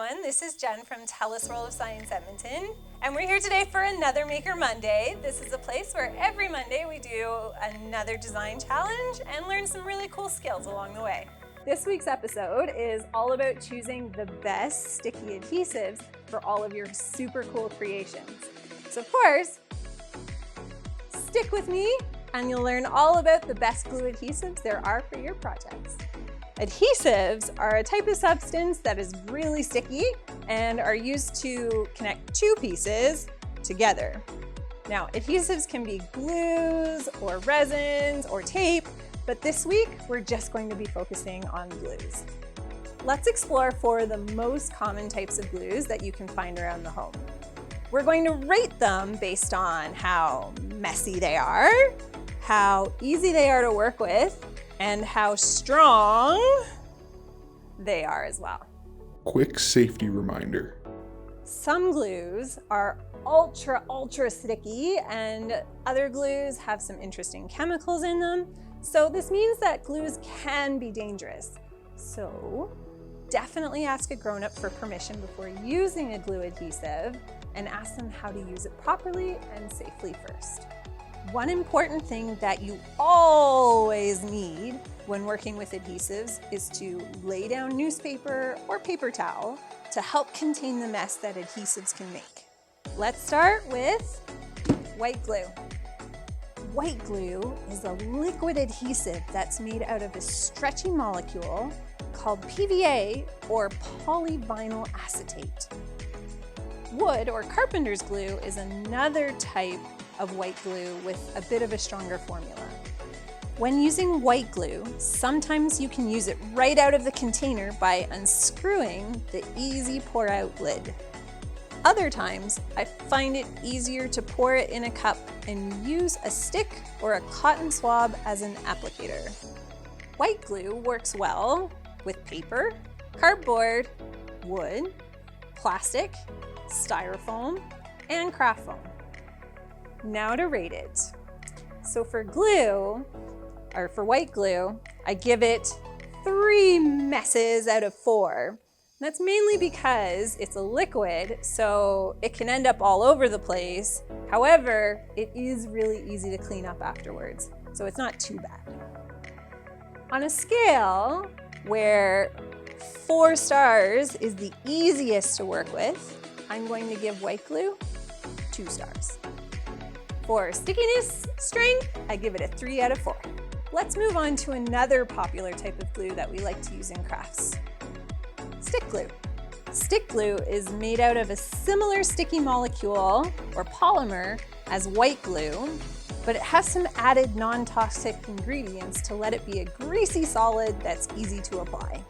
everyone. This is Jen from Tell Us World of Science Edmonton, and we're here today for another Maker Monday. This is a place where every Monday we do another design challenge and learn some really cool skills along the way. This week's episode is all about choosing the best sticky adhesives for all of your super cool creations. So of course, stick with me and you'll learn all about the best glue adhesives there are for your projects. Adhesives are a type of substance that is really sticky and are used to connect two pieces together. Now, adhesives can be glues or resins or tape, but this week we're just going to be focusing on glues. Let's explore 4 of the most common types of glues that you can find around the home. We're going to rate them based on how messy they are, how easy they are to work with, and how strong they are as well. Quick safety reminder. Some glues are ultra sticky and other glues have some interesting chemicals in them. So this means that glues can be dangerous. So definitely ask a grown-up for permission before using a glue adhesive and ask them how to use it properly and safely first. One important thing that you always need when working with adhesives is to lay down newspaper or paper towel to help contain the mess that adhesives can make. Let's start with white glue. White glue is a liquid adhesive that's made out of a stretchy molecule called PVA or polyvinyl acetate. Wood or carpenter's glue is another type of white glue with a bit of a stronger formula. When using white glue, sometimes you can use it right out of the container by unscrewing the easy pour out lid. Other times, I find it easier to pour it in a cup and use a stick or a cotton swab as an applicator. White glue works well with paper, cardboard, wood, plastic, styrofoam, and craft foam. Now to rate it. So for white glue, I give it 3 messes out of 4. That's mainly because it's a liquid, so it can end up all over the place. However, it is really easy to clean up afterwards, so it's not too bad. On a scale where 4 stars is the easiest to work with, I'm going to give white glue 2 stars. For stickiness strength, I give it a 3 out of 4. Let's move on to another popular type of glue that we like to use in crafts. Stick glue. Stick glue is made out of a similar sticky molecule or polymer as white glue, but it has some added non-toxic ingredients to let it be a greasy solid that's easy to apply.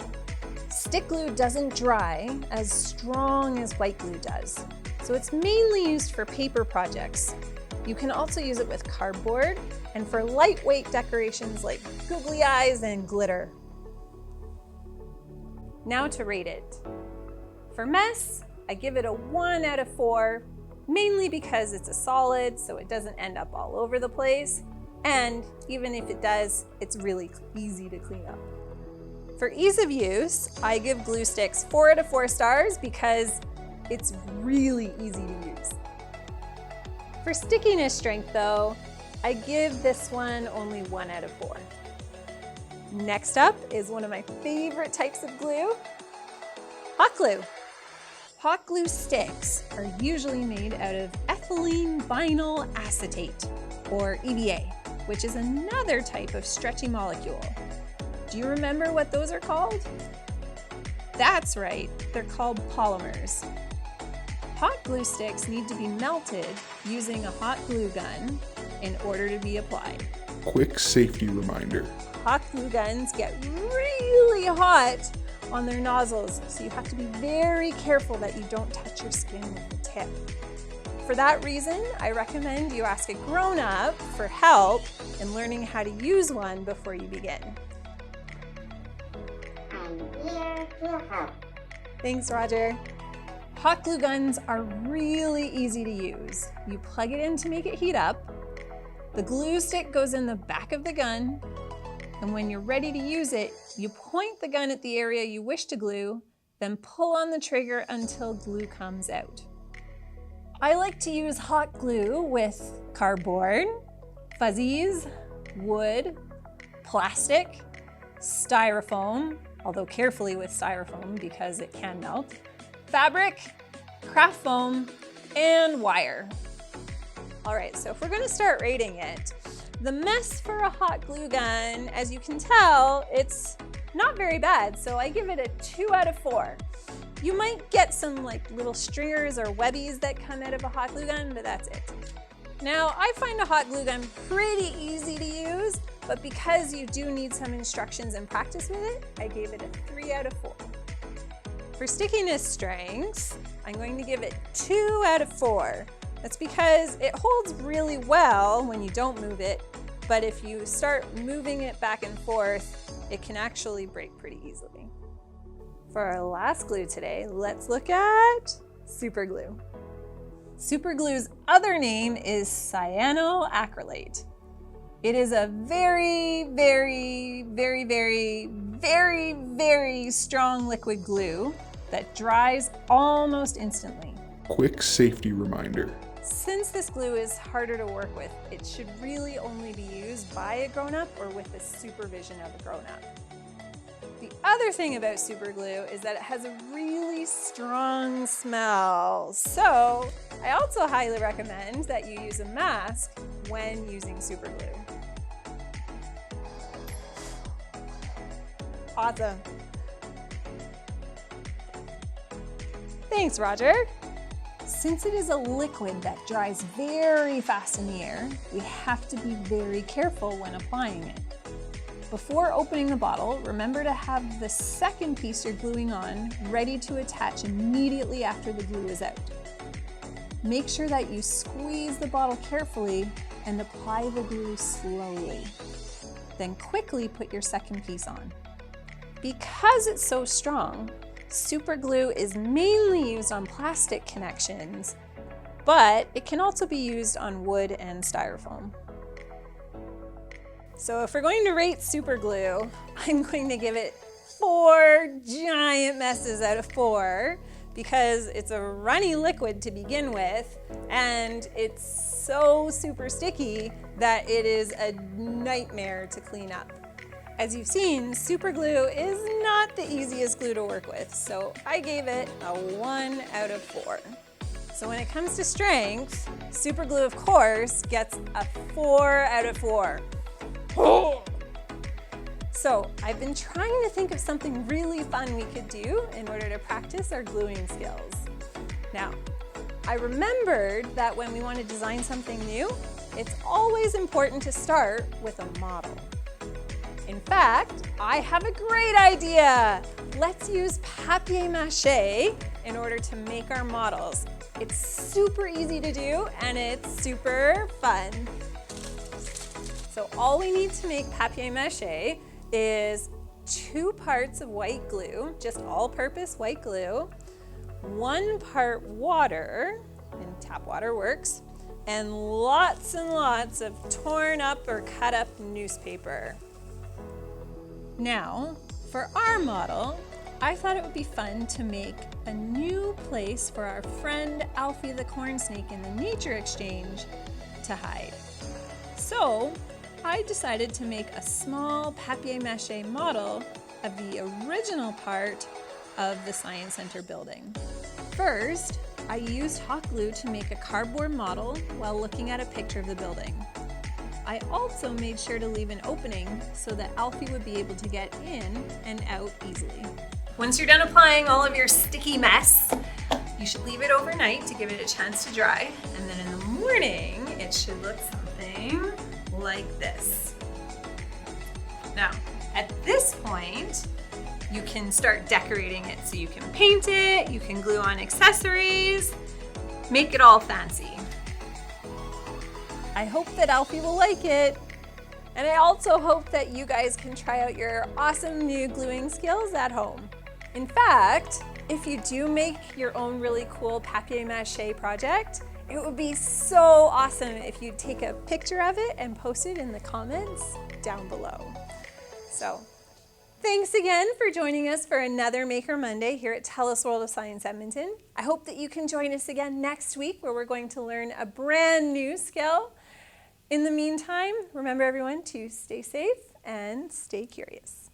Stick glue doesn't dry as strong as white glue does, so it's mainly used for paper projects. You can also use it with cardboard and for lightweight decorations like googly eyes and glitter. Now to rate it. For mess, I give it a 1 out of 4, mainly because it's a solid, so it doesn't end up all over the place. And even if it does, it's really easy to clean up. For ease of use, I give glue sticks 4 out of 4 stars because it's really easy to use. For stickiness strength though, I give this one only 1 out of 4. Next up is one of my favorite types of glue, hot glue. Hot glue sticks are usually made out of ethylene vinyl acetate, or EVA, which is another type of stretchy molecule. Do you remember what those are called? That's right, they're called polymers. Hot glue sticks need to be melted using a hot glue gun in order to be applied. Quick safety reminder. Hot glue guns get really hot on their nozzles, so you have to be very careful that you don't touch your skin with the tip. For that reason, I recommend you ask a grown-up for help in learning how to use one before you begin. I'm here to help. Thanks, Roger. Hot glue guns are really easy to use. You plug it in to make it heat up. The glue stick goes in the back of the gun, and when you're ready to use it, you point the gun at the area you wish to glue Then pull on the trigger until glue comes out. I like to use hot glue with cardboard, fuzzies, wood, plastic, styrofoam, although carefully with styrofoam because it can melt, fabric, craft foam, and wire. All right, so if we're gonna start rating it, the mess for a hot glue gun, as you can tell, it's not very bad, so I give it a 2 out of 4. You might get some like little stringers or webbies that come out of a hot glue gun, but that's it. Now, I find a hot glue gun pretty easy to use, but because you do need some instructions and practice with it, I gave it a 3 out of 4. For stickiness strength, I'm going to give it 2 out of 4. That's because it holds really well when you don't move it, but if you start moving it back and forth, it can actually break pretty easily. For our last glue today, let's look at super glue. Super glue's other name is cyanoacrylate. It is a very, very, very, very, very, very strong liquid glue that dries almost instantly. Quick safety reminder. Since this glue is harder to work with, it should really only be used by a grown-up or with the supervision of a grown-up. The other thing about super glue is that it has a really strong smell. So I also highly recommend that you use a mask when using super glue. Awesome. Thanks, Roger. Since it is a liquid that dries very fast in the air, we have to be very careful when applying it. Before opening the bottle, remember to have the second piece you're gluing on ready to attach immediately after the glue is out. Make sure that you squeeze the bottle carefully and apply the glue slowly. Then quickly put your second piece on. Because it's so strong, super glue is mainly used on plastic connections, but it can also be used on wood and styrofoam. So if we're going to rate super glue, I'm going to give it 4 giant messes out of 4 because it's a runny liquid to begin with, and it's so super sticky that it is a nightmare to clean up. As you've seen, super glue is not the easiest glue to work with, so I gave it a 1 out of 4. So when it comes to strength, super glue, of course, gets a 4 out of 4. So I've been trying to think of something really fun we could do in order to practice our gluing skills. Now, I remembered that when we want to design something new, it's always important to start with a model. In fact, I have a great idea. Let's use papier-mâché in order to make our models. It's super easy to do and it's super fun. So all we need to make papier-mâché is 2 parts of white glue, just all-purpose white glue, 1 part water, and tap water works, and lots of torn up or cut up newspaper. Now, for our model, I thought it would be fun to make a new place for our friend Alfie the corn snake in the nature exchange to hide. So, I decided to make a small papier-mâché model of the original part of the Science Center building. First, I used hot glue to make a cardboard model while looking at a picture of the building. I also made sure to leave an opening so that Alfie would be able to get in and out easily. Once you're done applying all of your sticky mess, you should leave it overnight to give it a chance to dry, and then in the morning, it should look something like this. Now, at this point, you can start decorating it. So you can paint it, you can glue on accessories, make it all fancy. I hope that Alfie will like it. And I also hope that you guys can try out your awesome new gluing skills at home. In fact, if you do make your own really cool papier-mâché project, it would be so awesome if you'd take a picture of it and post it in the comments down below. So Thanks again for joining us for another Maker Monday here at Tell Us World of Science Edmonton. I hope that you can join us again next week where we're going to learn a brand new skill. In the meantime, remember everyone to stay safe and stay curious.